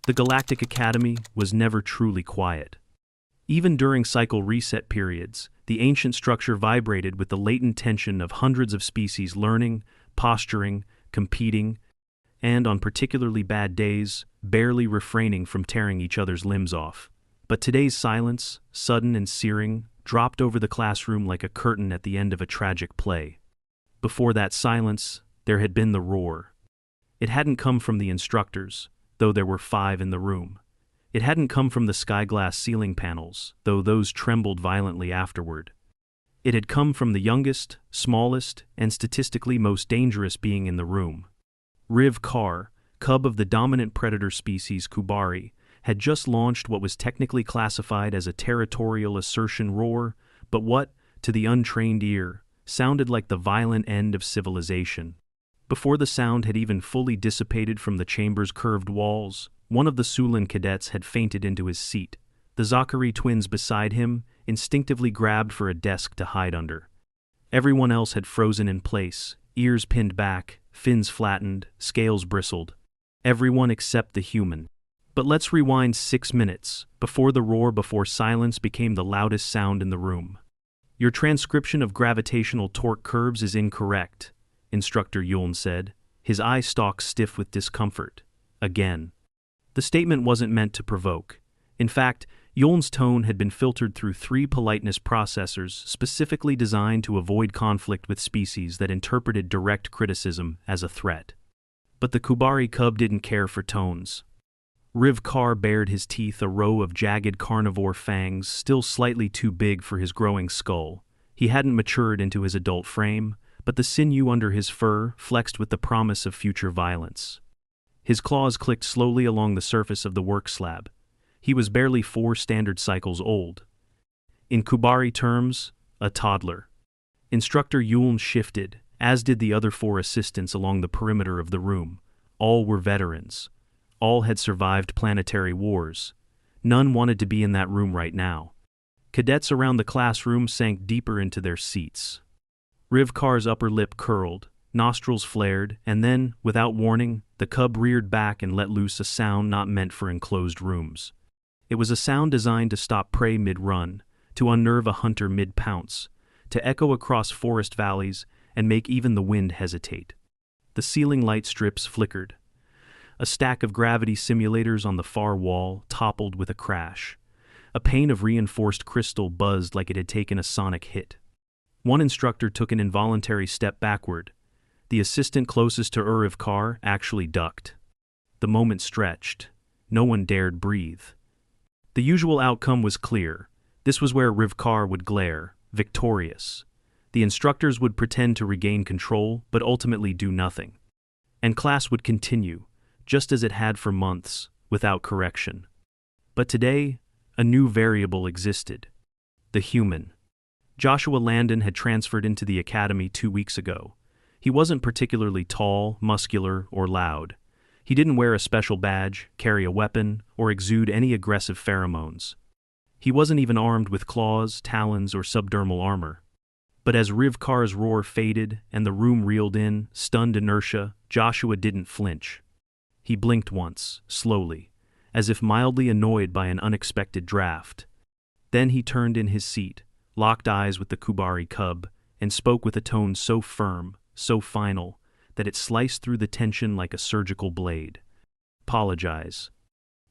The Galactic Academy was never truly quiet. Even during cycle reset periods, the ancient structure vibrated with the latent tension of hundreds of species learning, posturing, competing, and, on particularly bad days, barely refraining from tearing each other's limbs off. But today's silence, sudden and searing, dropped over the classroom like a curtain at the end of a tragic play. Before that silence, there had been the roar. It hadn't come from the instructors, though there were 5 in the room. It hadn't come from the sky-glass ceiling panels, though those trembled violently afterward. It had come from the youngest, smallest, and statistically most dangerous being in the room. Riv Kar, cub of the dominant predator species Kubari, had just launched what was technically classified as a territorial assertion roar, but what, to the untrained ear, sounded like the violent end of civilization. Before the sound had even fully dissipated from the chamber's curved walls, one of the Sulin cadets had fainted into his seat. The Zachary twins beside him instinctively grabbed for a desk to hide under. Everyone else had frozen in place, ears pinned back, fins flattened, scales bristled. Everyone except the human. But let's rewind 6 minutes, before the roar, before silence became the loudest sound in the room. Your transcription of gravitational torque curves is incorrect, Instructor Yuln said, his eye stalks stiff with discomfort. Again. The statement wasn't meant to provoke. In fact, Yuln's tone had been filtered through 3 politeness processors specifically designed to avoid conflict with species that interpreted direct criticism as a threat. But the Kubari cub didn't care for tones. Riv Kar bared his teeth, a row of jagged carnivore fangs still slightly too big for his growing skull. He hadn't matured into his adult frame, but the sinew under his fur flexed with the promise of future violence. His claws clicked slowly along the surface of the work slab. He was barely 4 standard cycles old. In Kubari terms, a toddler. Instructor Yuln shifted, as did the other 4 assistants along the perimeter of the room. All were veterans. All had survived planetary wars. None wanted to be in that room right now. Cadets around the classroom sank deeper into their seats. Riv Kar's upper lip curled, nostrils flared, and then, without warning, the cub reared back and let loose a sound not meant for enclosed rooms. It was a sound designed to stop prey mid-run, to unnerve a hunter mid-pounce, to echo across forest valleys and make even the wind hesitate. The ceiling light strips flickered. A stack of gravity simulators on the far wall toppled with a crash. A pane of reinforced crystal buzzed like it had taken a sonic hit. One instructor took an involuntary step backward. The assistant closest to Riv Kar actually ducked. The moment stretched. No one dared breathe. The usual outcome was clear. This was where Riv Kar would glare, victorious. The instructors would pretend to regain control, but ultimately do nothing. And class would continue, just as it had for months, without correction. But today, a new variable existed. The human. Joshua Landon had transferred into the academy 2 weeks ago. He wasn't particularly tall, muscular, or loud. He didn't wear a special badge, carry a weapon, or exude any aggressive pheromones. He wasn't even armed with claws, talons, or subdermal armor. But as Riv Kar's roar faded and the room reeled in, stunned inertia, Joshua didn't flinch. He blinked once, slowly, as if mildly annoyed by an unexpected draft. Then he turned in his seat, locked eyes with the Kubari cub, and spoke with a tone so firm, so final, that it sliced through the tension like a surgical blade. Apologize.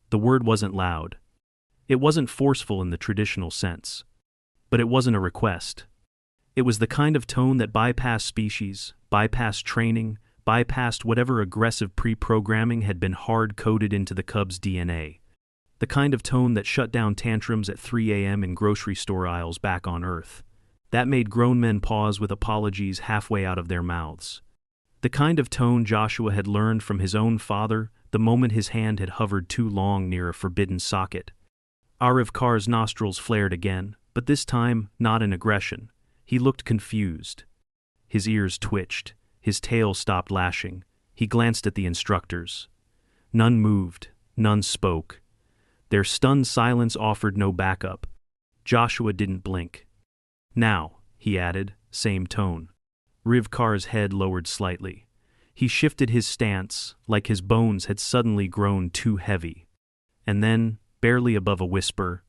The word wasn't loud. It wasn't forceful in the traditional sense. But it wasn't a request. It was the kind of tone that bypassed species, bypassed training, bypassed whatever aggressive pre-programming had been hard-coded into the cub's DNA. The kind of tone that shut down tantrums at 3 a.m. in grocery store aisles back on Earth. That made grown men pause with apologies halfway out of their mouths. The kind of tone Joshua had learned from his own father the moment his hand had hovered too long near a forbidden socket. Riv Kar's nostrils flared again, but this time not in aggression. He looked confused. His ears twitched. His tail stopped lashing. He glanced at the instructors. None moved. None spoke. Their stunned silence offered no backup. Joshua didn't blink. Now, he added, same tone. Riv Kar's head lowered slightly. He shifted his stance, like his bones had suddenly grown too heavy. And then, barely above a whisper,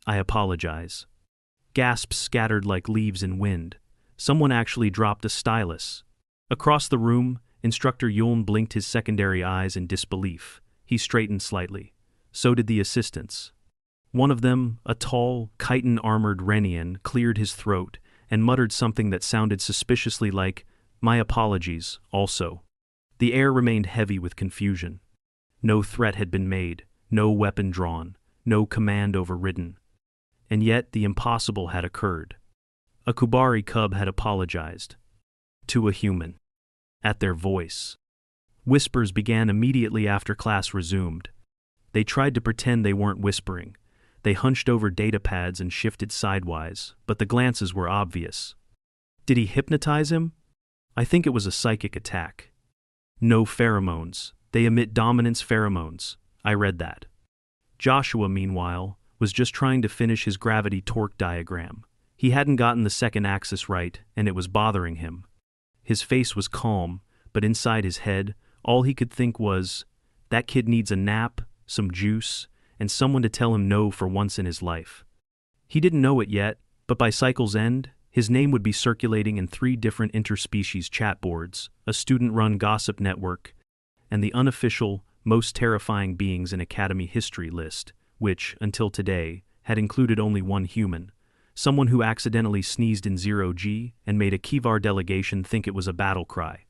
"I apologize." Gasps scattered like leaves in wind. Someone actually dropped a stylus. Across the room, Instructor Yuln blinked his secondary eyes in disbelief. He straightened slightly. So did the assistants. One of them, a tall, chitin-armored Renian, cleared his throat and muttered something that sounded suspiciously like, "My apologies, also." The air remained heavy with confusion. No threat had been made, no weapon drawn, no command overridden. And yet the impossible had occurred. A Kubari cub had apologized. To a human. At their voice. Whispers began immediately after class resumed. They tried to pretend they weren't whispering. They hunched over data pads and shifted sidewise, but the glances were obvious. Did he hypnotize him? I think it was a psychic attack. No pheromones. They emit dominance pheromones. I read that. Joshua, meanwhile, was just trying to finish his gravity torque diagram. He hadn't gotten the second axis right, and it was bothering him. His face was calm, but inside his head, all he could think was, that kid needs a nap, some juice, and someone to tell him no for once in his life. He didn't know it yet, but by cycle's end, his name would be circulating in 3 different interspecies chat boards, a student-run gossip network, and the unofficial, most terrifying beings in Academy history list, which, until today, had included only one human, someone who accidentally sneezed in 0G and made a Kivar delegation think it was a battle cry.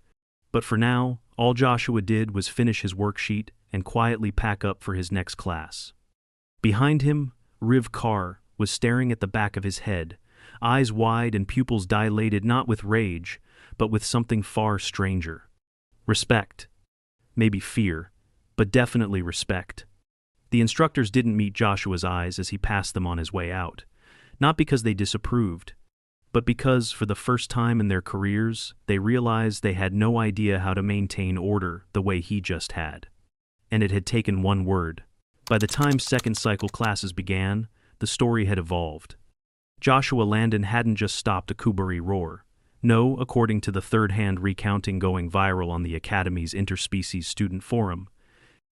But for now, all Joshua did was finish his worksheet and quietly pack up for his next class. Behind him, Riv Kar was staring at the back of his head, eyes wide and pupils dilated not with rage, but with something far stranger. Respect. Maybe fear, but definitely respect. The instructors didn't meet Joshua's eyes as he passed them on his way out, not because they disapproved, but because, for the first time in their careers, they realized they had no idea how to maintain order the way he just had. And it had taken one word. By the time second cycle classes began, the story had evolved. Joshua Landon hadn't just stopped a Kubari roar. No, according to the third-hand recounting going viral on the Academy's interspecies student forum,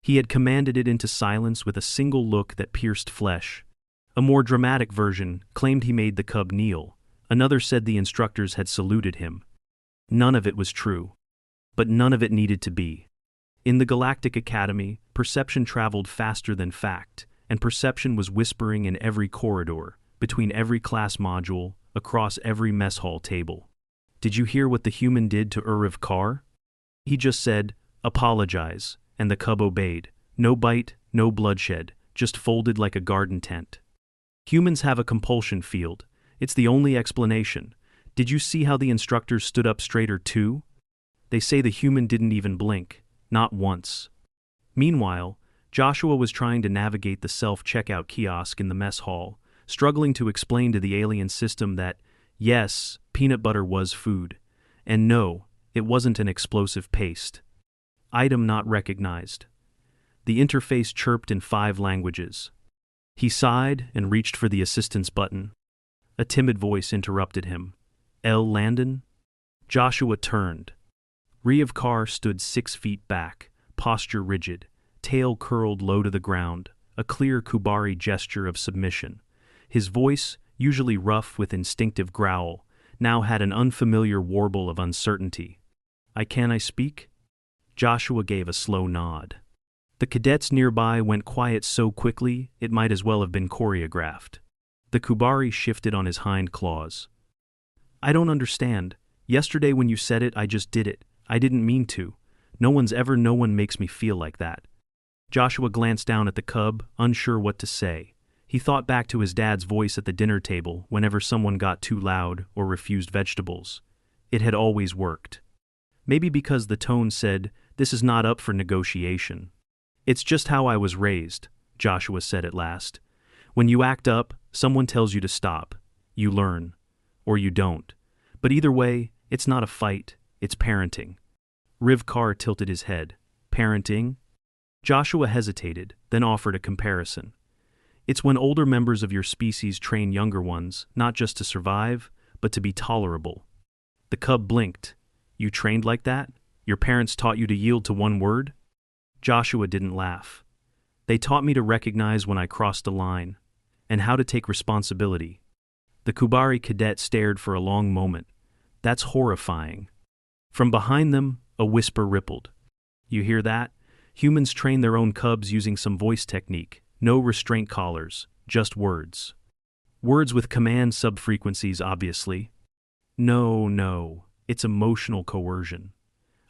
he had commanded it into silence with a single look that pierced flesh. A more dramatic version claimed he made the cub kneel. Another said the instructors had saluted him. None of it was true. But none of it needed to be. In the Galactic Academy, perception traveled faster than fact, and perception was whispering in every corridor, between every class module, across every mess hall table. Did you hear what the human did to Uriv Kar? He just said, "Apologize," and the cub obeyed. No bite, no bloodshed, just folded like a garden tent. Humans have a compulsion field. It's the only explanation. Did you see how the instructors stood up straighter too? They say the human didn't even blink. Not once. Meanwhile, Joshua was trying to navigate the self-checkout kiosk in the mess hall, struggling to explain to the alien system that, yes, peanut butter was food, and no, it wasn't an explosive paste. Item not recognized. The interface chirped in 5 languages. He sighed and reached for the assistance button. A timid voice interrupted him. "L. Landon?" Joshua turned. Riv Kar stood 6 feet back, posture rigid, tail curled low to the ground, a clear Kubari gesture of submission. His voice, usually rough with instinctive growl, now had an unfamiliar warble of uncertainty. Can I speak?" Joshua gave a slow nod. The cadets nearby went quiet so quickly it might as well have been choreographed. The Kubari shifted on his hind claws. "I don't understand. Yesterday when you said it, I just did it. I didn't mean to. No one makes me feel like that." Joshua glanced down at the cub, unsure what to say. He thought back to his dad's voice at the dinner table whenever someone got too loud or refused vegetables. It had always worked. Maybe because the tone said, "This is not up for negotiation." "It's just how I was raised," Joshua said at last. "When you act up, someone tells you to stop. You learn. Or you don't. But either way, it's not a fight, it's parenting." Riv Kar tilted his head. "Parenting?" Joshua hesitated, then offered a comparison. "It's when older members of your species train younger ones, not just to survive, but to be tolerable." The cub blinked. "You trained like that? Your parents taught you to yield to one word?" Joshua didn't laugh. They taught me to recognize when I crossed a line, and how to take responsibility. The Kubari cadet stared for a long moment. That's horrifying. From behind them, a whisper rippled. You hear that? Humans train their own cubs using some voice technique. No restraint collars, just words. Words with command subfrequencies, obviously. No, it's emotional coercion.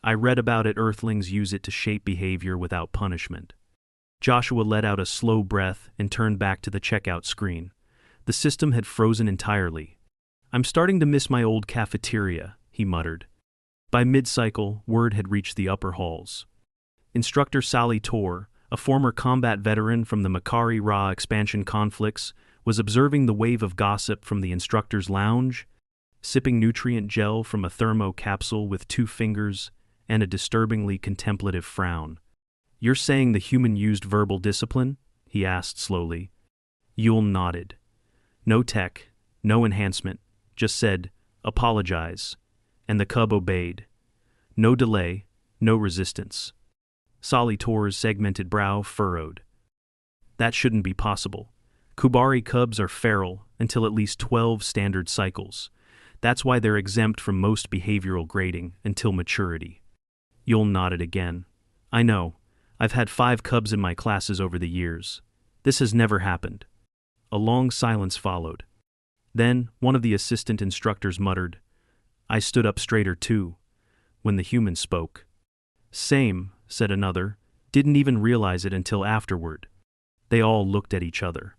I read about it. Earthlings use it to shape behavior without punishment. Joshua let out a slow breath and turned back to the checkout screen. The system had frozen entirely. I'm starting to miss my old cafeteria, he muttered. By mid-cycle, word had reached the upper halls. Instructor Sally Tor, a former combat veteran from the Makari Ra expansion conflicts, was observing the wave of gossip from the instructor's lounge, sipping nutrient gel from a thermo capsule with 2 fingers and a disturbingly contemplative frown. You're saying the human used verbal discipline? He asked slowly. Yule nodded. No tech, no enhancement, just said, apologize, and the cub obeyed. No delay, no resistance. Sally Tor's segmented brow furrowed. That shouldn't be possible. Kubari cubs are feral until at least 12 standard cycles. That's why they're exempt from most behavioral grading until maturity. Yule nodded again. I know. I've had 5 cubs in my classes over the years. This has never happened. A long silence followed. Then, one of the assistant instructors muttered, I stood up straighter too, when the human spoke. Same, said another, didn't even realize it until afterward. They all looked at each other.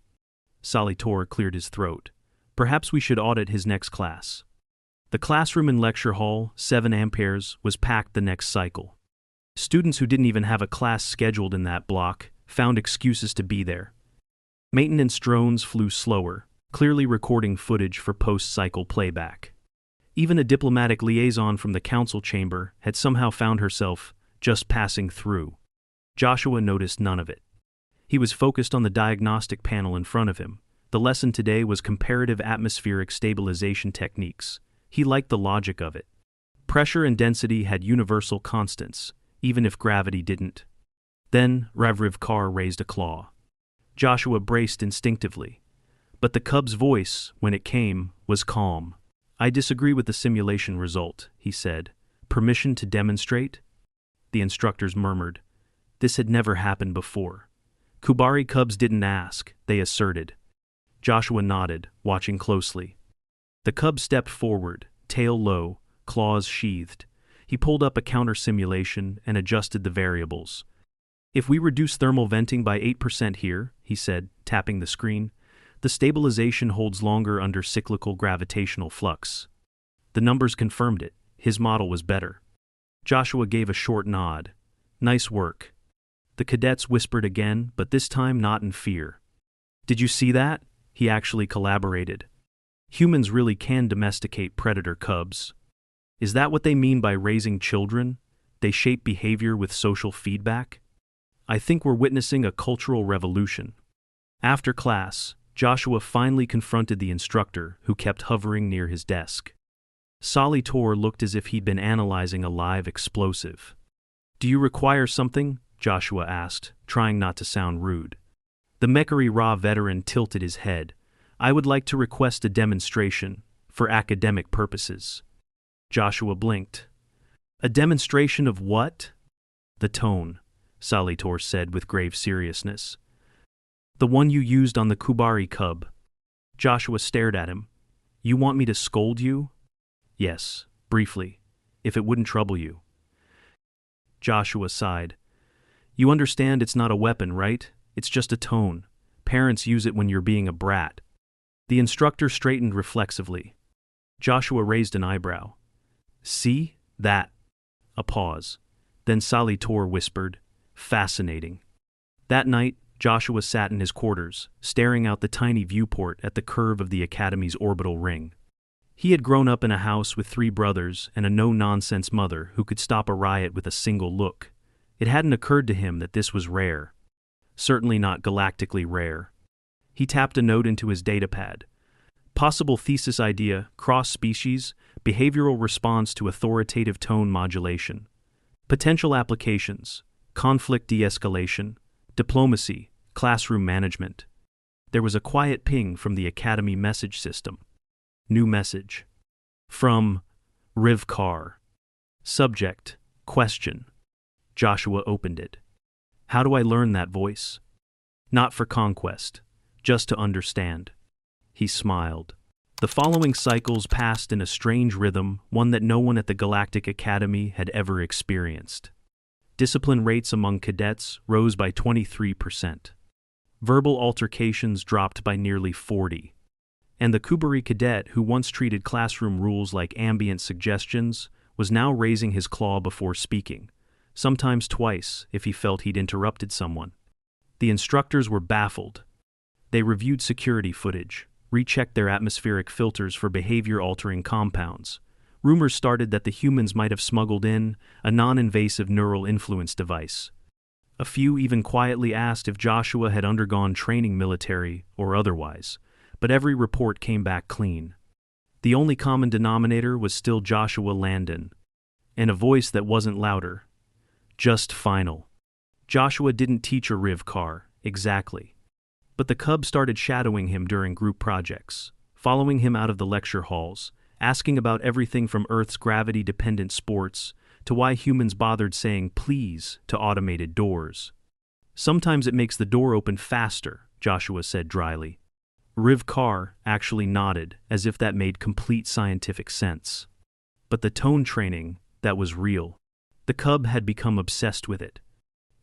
Sally Tor cleared his throat. Perhaps we should audit his next class. The classroom in lecture hall, 7 amperes, was packed the next cycle. Students who didn't even have a class scheduled in that block found excuses to be there. Maintenance drones flew slower, clearly recording footage for post-cycle playback. Even a diplomatic liaison from the council chamber had somehow found herself just passing through. Joshua noticed none of it. He was focused on the diagnostic panel in front of him. The lesson today was comparative atmospheric stabilization techniques. He liked the logic of it. Pressure and density had universal constants, even if gravity didn't. Then, Rev Carr raised a claw. Joshua braced instinctively. But the cub's voice, when it came, was calm. I disagree with the simulation result, he said. Permission to demonstrate? The instructors murmured. This had never happened before. Kubari cubs didn't ask, they asserted. Joshua nodded, watching closely. The cub stepped forward, tail low, claws sheathed. He pulled up a counter simulation and adjusted the variables. If we reduce thermal venting by 8% here, he said, tapping the screen, the stabilization holds longer under cyclical gravitational flux. The numbers confirmed it. His model was better. Joshua gave a short nod. Nice work. The cadets whispered again, but this time not in fear. Did you see that? He actually collaborated. Humans really can domesticate predator cubs. Is that what they mean by raising children? They shape behavior with social feedback? I think we're witnessing a cultural revolution. After class, Joshua finally confronted the instructor, who kept hovering near his desk. Sally Tor looked as if he'd been analyzing a live explosive. Do you require something? Joshua asked, trying not to sound rude. The Makari Ra veteran tilted his head. I would like to request a demonstration, for academic purposes. Joshua blinked. A demonstration of what? The tone, Sally Tor said with grave seriousness. The one you used on the Kubari cub. Joshua stared at him. You want me to scold you? Yes, briefly, if it wouldn't trouble you. Joshua sighed. You understand it's not a weapon, right? It's just a tone. Parents use it when you're being a brat. The instructor straightened reflexively. Joshua raised an eyebrow. See? That. A pause. Then Sally Tor whispered, Fascinating. That night, Joshua sat in his quarters, staring out the tiny viewport at the curve of the Academy's orbital ring. He had grown up in a house with 3 brothers and a no-nonsense mother who could stop a riot with a single look. It hadn't occurred to him that this was rare. Certainly not galactically rare. He tapped a note into his datapad. Possible thesis idea, cross-species, behavioral response to authoritative tone modulation. Potential applications, conflict de-escalation, Diplomacy, classroom management. There was a quiet ping from the academy message system. New message. From Rivkar. Subject, question. Joshua opened it. How do I learn that voice? Not for conquest, just to understand. He smiled. The following cycles passed in a strange rhythm, one that no one at the Galactic Academy had ever experienced. Discipline rates among cadets rose by 23%. Verbal altercations dropped by nearly 40%. And the Kubari cadet who once treated classroom rules like ambient suggestions was now raising his claw before speaking, sometimes twice if he felt he'd interrupted someone. The instructors were baffled. They reviewed security footage, rechecked their atmospheric filters for behavior-altering compounds. Rumors started that the humans might have smuggled in a non-invasive neural influence device. A few even quietly asked if Joshua had undergone training, military or otherwise, but every report came back clean. The only common denominator was still Joshua Landon, and a voice that wasn't louder, just final. Joshua didn't teach a Rivkar, exactly. But the cub started shadowing him during group projects, following him out of the lecture halls, asking about everything from Earth's gravity-dependent sports to why humans bothered saying please to automated doors. Sometimes it makes the door open faster, Joshua said dryly. Rivkar actually nodded, as if that made complete scientific sense. But the tone training, that was real. The cub had become obsessed with it.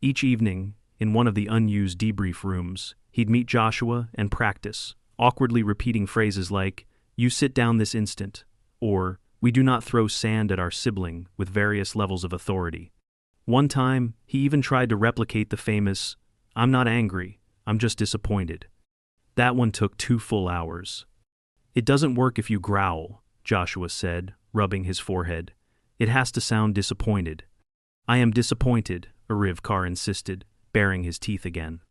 Each evening, in one of the unused debrief rooms, he'd meet Joshua and practice, awkwardly repeating phrases like, "You sit down this instant," or "We do not throw sand at our sibling," with various levels of authority. One time, he even tried to replicate the famous, "I'm not angry, I'm just disappointed." That one took 2 full hours. "It doesn't work if you growl," Joshua said, rubbing his forehead. "It has to sound disappointed." "I am disappointed," Rivkar insisted, baring his teeth again.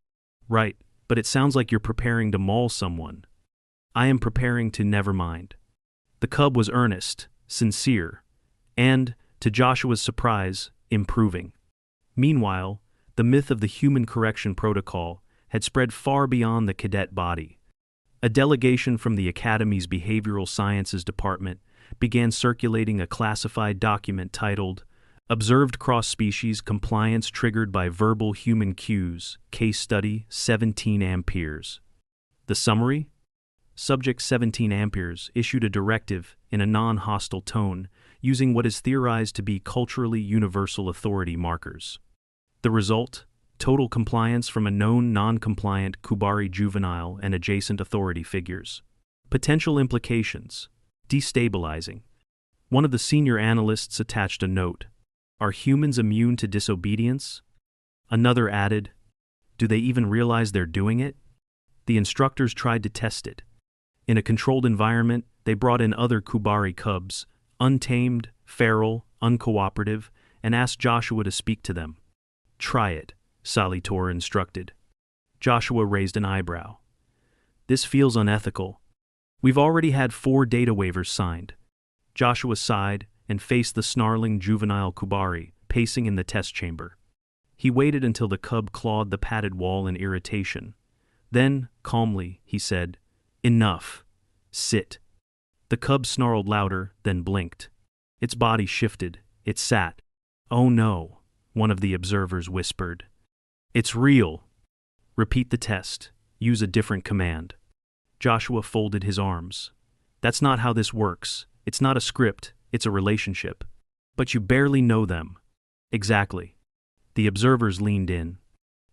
"Right, but it sounds like you're preparing to maul someone." "I am preparing to never mind." The cub was earnest, sincere, and, to Joshua's surprise, improving. Meanwhile, the myth of the human correction protocol had spread far beyond the cadet body. A delegation from the Academy's Behavioral Sciences Department began circulating a classified document titled Observed Cross-Species Compliance Triggered by Verbal Human Cues, Case Study 17 Amperes. The summary? Subject 17 Amperes issued a directive in a non-hostile tone using what is theorized to be culturally universal authority markers. The result? Total compliance from a known non-compliant Kubari juvenile and adjacent authority figures. Potential implications. Destabilizing. One of the senior analysts attached a note. Are humans immune to disobedience? Another added, do they even realize they're doing it? The instructors tried to test it. In a controlled environment, they brought in other Kubari cubs, untamed, feral, uncooperative, and asked Joshua to speak to them. Try it, Salitor instructed. Joshua raised an eyebrow. This feels unethical. We've already had 4 data waivers signed. Joshua sighed and faced the snarling juvenile Kubari, pacing in the test chamber. He waited until the cub clawed the padded wall in irritation. Then, calmly, he said, Enough. Sit. The cub snarled louder, then blinked. Its body shifted. It sat. Oh no, one of the observers whispered. It's real. Repeat the test. Use a different command. Joshua folded his arms. That's not how this works. It's not a script, it's a relationship. But you barely know them. Exactly. The observers leaned in.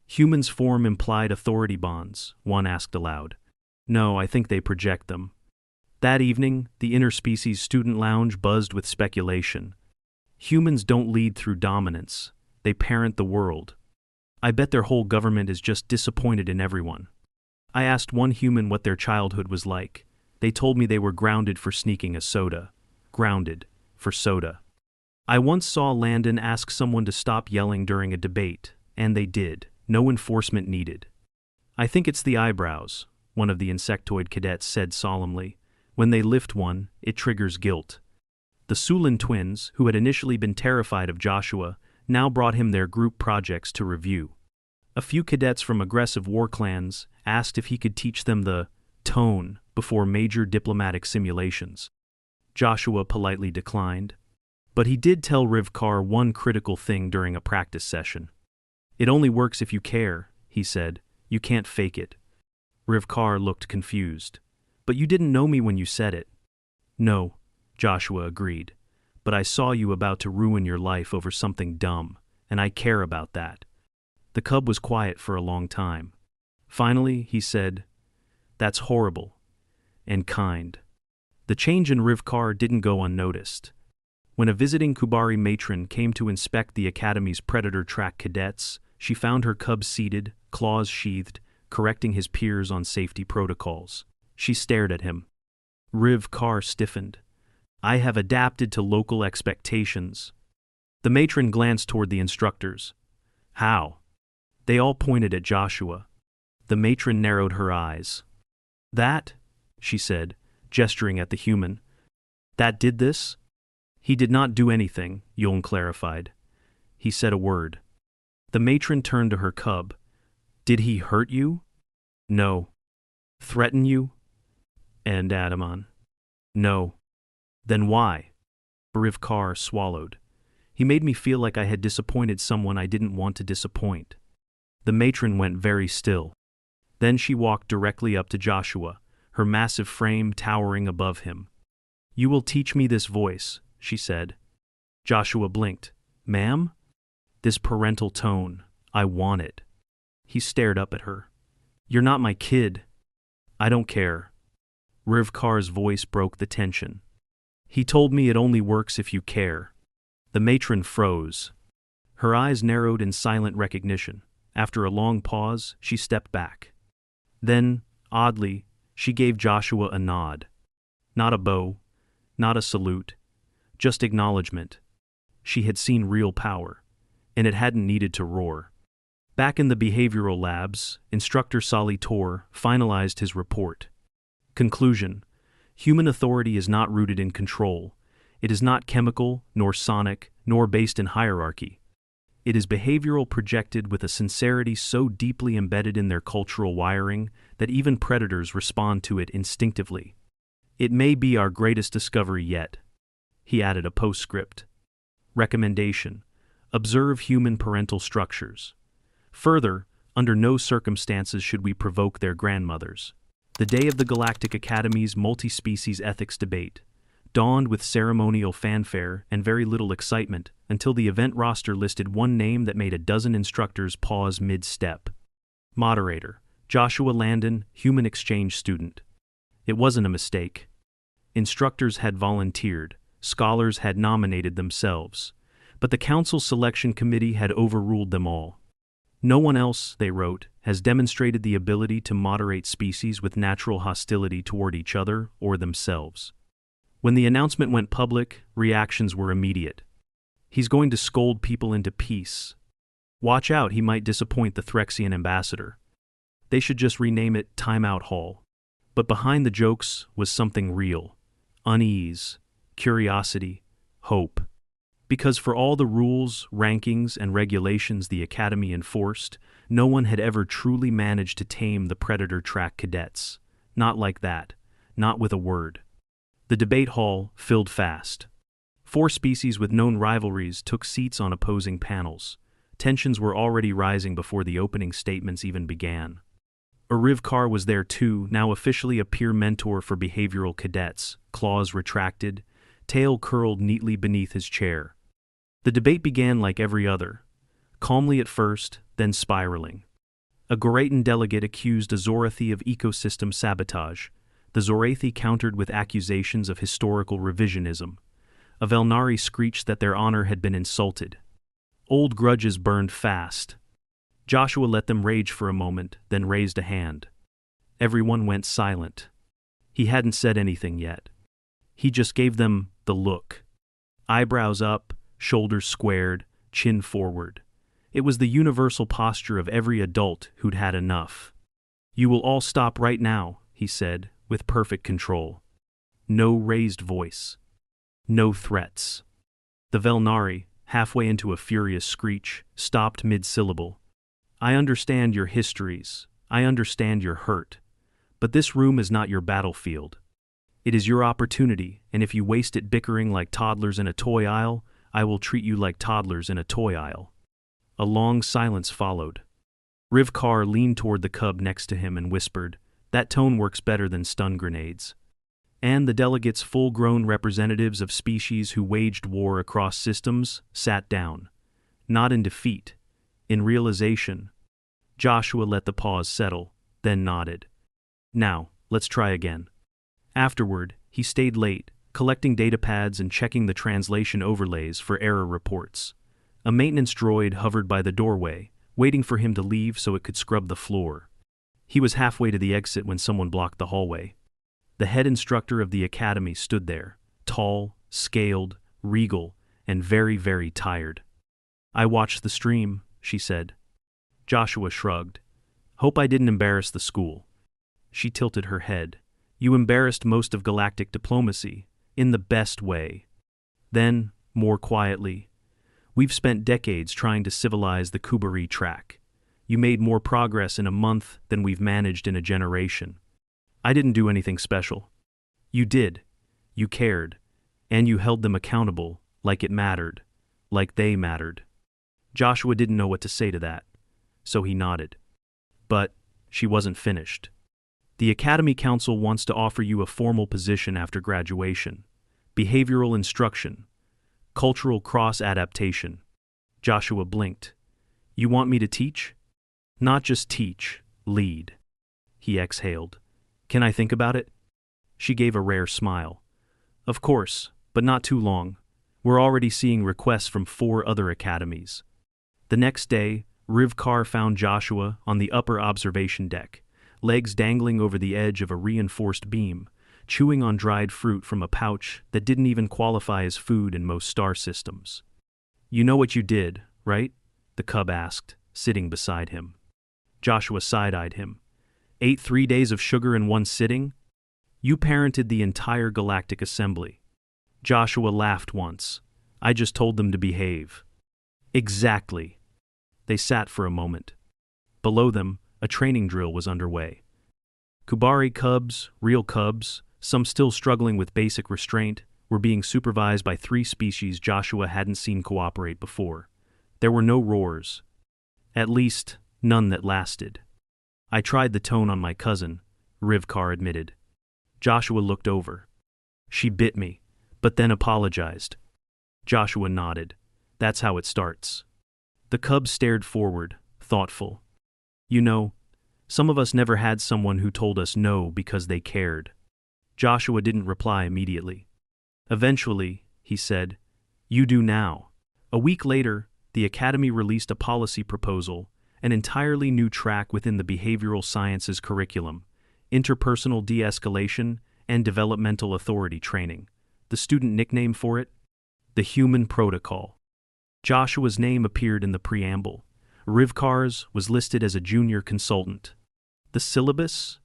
Humans form implied authority bonds, one asked aloud. No, I think they project them. That evening, the interspecies student lounge buzzed with speculation. Humans don't lead through dominance. They parent the world. I bet their whole government is just disappointed in everyone. I asked one human what their childhood was like. They told me they were grounded for sneaking a soda. Grounded for soda. I once saw Landon ask someone to stop yelling during a debate, and they did. No enforcement needed. I think it's the eyebrows, one of the insectoid cadets said solemnly. When they lift one, it triggers guilt. The Sulin twins, who had initially been terrified of Joshua, now brought him their group projects to review. A few cadets from aggressive war clans asked if he could teach them the tone before major diplomatic simulations. Joshua politely declined. But he did tell Rivkar one critical thing during a practice session. "It only works if you care," he said. "You can't fake it." Rivkar looked confused. "But you didn't know me when you said it." "No," Joshua agreed. "But I saw you about to ruin your life over something dumb, and I care about that." The cub was quiet for a long time. Finally, he said, "That's horrible. And kind." The change in Rivkar didn't go unnoticed. When a visiting Kubari matron came to inspect the academy's predator track cadets, she found her cub seated, claws sheathed, correcting his peers on safety protocols. She stared at him. Rivkar stiffened. "I have adapted to local expectations." The matron glanced toward the instructors. "How?" They all pointed at Joshua. The matron narrowed her eyes. "That," she said, gesturing at the human. "That did this?" "He did not do anything," Yuln clarified. "He said a word." The matron turned to her cub. "Did he hurt you?" "No." "Threaten you?" "And Adaman?" "No." "Then why?" Rivkar swallowed. "He made me feel like I had disappointed someone I didn't want to disappoint." The matron went very still. Then she walked directly up to Joshua, her massive frame towering above him. "You will teach me this voice," she said. Joshua blinked. "Ma'am?" "This parental tone. I want it." He stared up at her. "You're not my kid." "I don't care." Rivkar's voice broke the tension. "He told me it only works if you care." The matron froze. Her eyes narrowed in silent recognition. After a long pause, she stepped back. Then, oddly, she gave Joshua a nod. Not a bow, not a salute, just acknowledgement. She had seen real power, and it hadn't needed to roar. Back in the behavioral labs, Instructor Sali Tor finalized his report. Conclusion: human authority is not rooted in control. It is not chemical, nor sonic, nor based in hierarchy. It is behavioral, projected with a sincerity so deeply embedded in their cultural wiring that even predators respond to it instinctively. It may be our greatest discovery yet. He added a postscript. Recommendation: observe human parental structures. Further, under no circumstances should we provoke their grandmothers. The day of the Galactic Academy's multi-species ethics debate dawned with ceremonial fanfare and very little excitement until the event roster listed one name that made a dozen instructors pause mid-step. Moderator: Joshua Landon, human exchange student. It wasn't a mistake. Instructors had volunteered, scholars had nominated themselves, but the council selection committee had overruled them all. No one else, they wrote, has demonstrated the ability to moderate species with natural hostility toward each other or themselves. When the announcement went public, reactions were immediate. He's going to scold people into peace. Watch out, he might disappoint the Threxian ambassador. They should just rename it Timeout Hall. But behind the jokes was something real: unease, curiosity, hope. Because for all the rules, rankings, and regulations the Academy enforced, no one had ever truly managed to tame the predator track cadets. Not like that. Not with a word. The debate hall filled fast. 4 species with known rivalries took seats on opposing panels. Tensions were already rising before the opening statements even began. Rivkar was there too, now officially a peer mentor for behavioral cadets, claws retracted, tail curled neatly beneath his chair. The debate began like every other, calmly at first, then spiraling. A Goratan delegate accused a Zorathi of ecosystem sabotage. The Zorathi countered with accusations of historical revisionism. A Velnari screeched that their honor had been insulted. Old grudges burned fast. Joshua let them rage for a moment, then raised a hand. Everyone went silent. He hadn't said anything yet. He just gave them the look. Eyebrows up, shoulders squared, chin forward. It was the universal posture of every adult who'd had enough. "You will all stop right now," he said, with perfect control. No raised voice. No threats. The Velnari, halfway into a furious screech, stopped mid-syllable. I understand your histories. I understand your hurt. But this room is not your battlefield. It is your opportunity, and if you waste it bickering like toddlers in a toy aisle, I will treat you like toddlers in a toy aisle. A long silence followed. Rivkar leaned toward the cub next to him and whispered, "That tone works better than stun grenades." And the delegates, full-grown representatives of species who waged war across systems, sat down. Not in defeat, in realization. Joshua let the pause settle, then nodded. "Now, let's try again." Afterward, he stayed late, collecting datapads and checking the translation overlays for error reports. A maintenance droid hovered by the doorway, waiting for him to leave so it could scrub the floor. He was halfway to the exit when someone blocked the hallway. The head instructor of the academy stood there, tall, scaled, regal, and very, very tired. "I watched the stream," she said. Joshua shrugged. "Hope I didn't embarrass the school." She tilted her head. "You embarrassed most of galactic diplomacy, in the best way." Then, more quietly, "We've spent decades trying to civilize the Kubari track. You made more progress in a month than we've managed in a generation. I didn't do anything special." "You did. You cared. And you held them accountable, like it mattered. Like they mattered." Joshua didn't know what to say to that, so he nodded. "But," she wasn't finished. "The Academy Council wants to offer you a formal position after graduation. Behavioral instruction. Cultural cross-adaptation." Joshua blinked. "You want me to teach?" "Not just teach, lead." He exhaled. "Can I think about it?" She gave a rare smile. "Of course, but not too long. We're already seeing requests from 4 other academies." The next day, Rivkar found Joshua on the upper observation deck, legs dangling over the edge of a reinforced beam, chewing on dried fruit from a pouch that didn't even qualify as food in most star systems. "You know what you did, right?" the cub asked, sitting beside him. Joshua side-eyed him. "Ate 3 days of sugar in one sitting? You parented the entire galactic assembly." Joshua laughed once. "I just told them to behave." "Exactly." They sat for a moment. Below them, a training drill was underway. Kubari cubs, real cubs, some still struggling with basic restraint, were being supervised by 3 species Joshua hadn't seen cooperate before. There were no roars. At least, none that lasted. "I tried the tone on my cousin," Rivkar admitted. Joshua looked over. "She bit me, but then apologized." Joshua nodded. "That's how it starts." The cub stared forward, thoughtful. "You know, some of us never had someone who told us no because they cared." Joshua didn't reply immediately. "Eventually," he said, "you do now." A week later, the Academy released a policy proposal, an entirely new track within the behavioral sciences curriculum, interpersonal de-escalation and developmental authority training. The student nickname for it? The Human Protocol. Joshua's name appeared in the preamble. Rivkar's was listed as a junior consultant. The syllabus?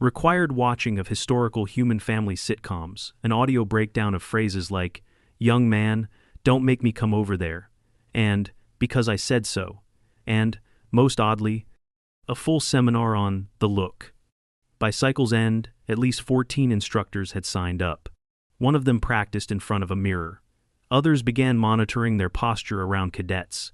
Required watching of historical human family sitcoms, an audio breakdown of phrases like, "Young man, don't make me come over there," and "because I said so," and, most oddly, a full seminar on the look. By cycle's end, at least 14 instructors had signed up. One of them practiced in front of a mirror. Others began monitoring their posture around cadets.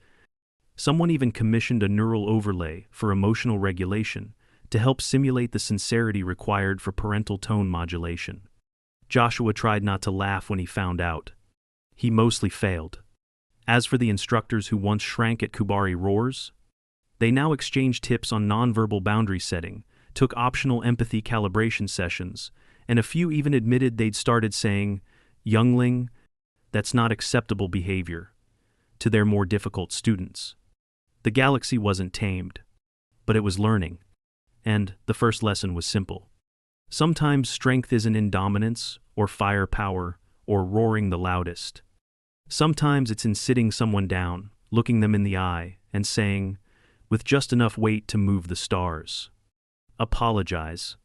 Someone even commissioned a neural overlay for emotional regulation to help simulate the sincerity required for parental tone modulation. Joshua tried not to laugh when he found out. He mostly failed. As for the instructors who once shrank at Kubari roars, they now exchanged tips on nonverbal boundary setting, took optional empathy calibration sessions, and a few even admitted they'd started saying, "Youngling, that's not acceptable behavior," to their more difficult students. The galaxy wasn't tamed, but it was learning. And the first lesson was simple. Sometimes strength isn't in dominance, or firepower, or roaring the loudest. Sometimes it's in sitting someone down, looking them in the eye, and saying, with just enough weight to move the stars, "Apologize."